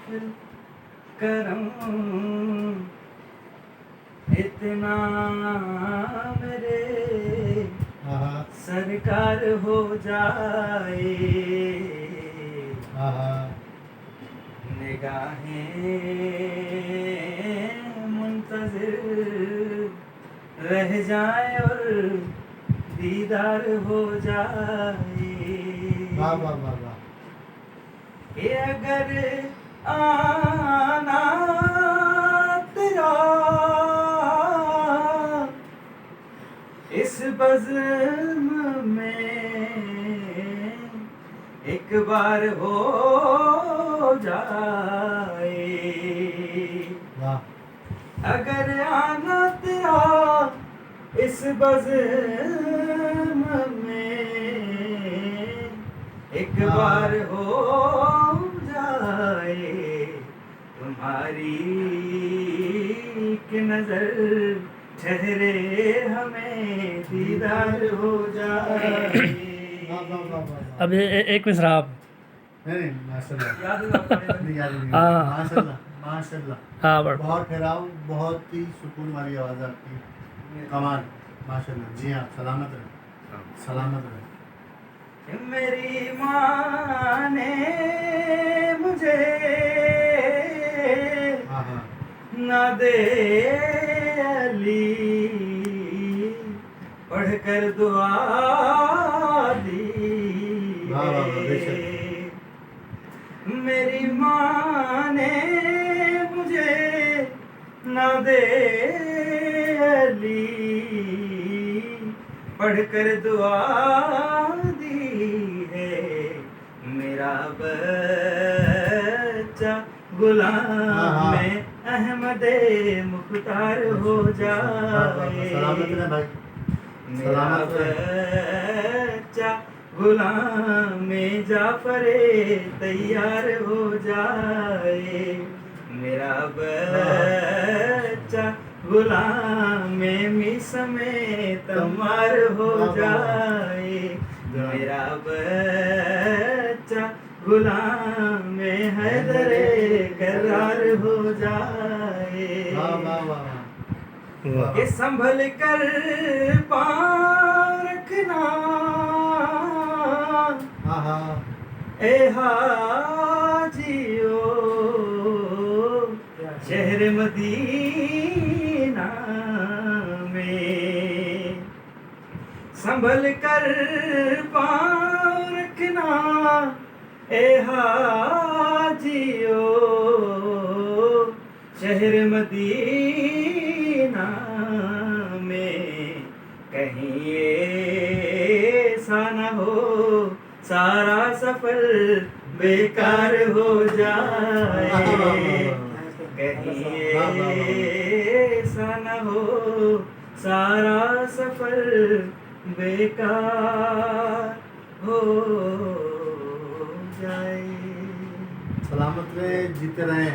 फिर करम इतना मेरे सरकार हो जाए, निगाहें मुंतज़िर रह जाए और दीदार हो जाए। वाह वाह वाह वाह। कि अगर आना तेरा इस बज़्म में एक बार हो जाए, अगर आना तेरा इस बज़्म में एक बार हो जाए, तुम्हारी की नजर ठहरे हमें दीदार हो जाए। अब एक मिसरा आप नहीं माशाल्लाह याद होगा पढ़े नहीं याद नहीं हाँ। माशाल्लाह माशाल्लाह हाँ बड़ बहुत ठहराव बहुत ही सुकून वाली आवाज़ आपकी कमाल माशाल्लाह। जी हाँ सलामत रहे सलामत रहे। मेरी माँ ने मुझे ना दे अली पढ़कर दुआ दी, मेरी माँ ने मुझे ना दे अली पढ़कर दुआ दी है, मेरा बच्चा गुलाम में अहमदे मुख्तार हो जाए, मेरा बच्चा गुलाम में जाफरे तैयार हो जाए, मेरा बच्चा गुलाम में मिस में तमार हो जाए, मेरा बच्चा गुलाम में हैदरे करार हो जाए। कि संभल कर पाँव रखना ए हाजियो शहर मदीना में, संभल कर पाँव रखना ए हाजियो शहर मदीना में, कहीं ऐसा न हो सारा सफर बेकार हो जाए, कहीं ऐसा न हो सारा सफर बेकार हो जाए। सलामत रहे जीते रहे।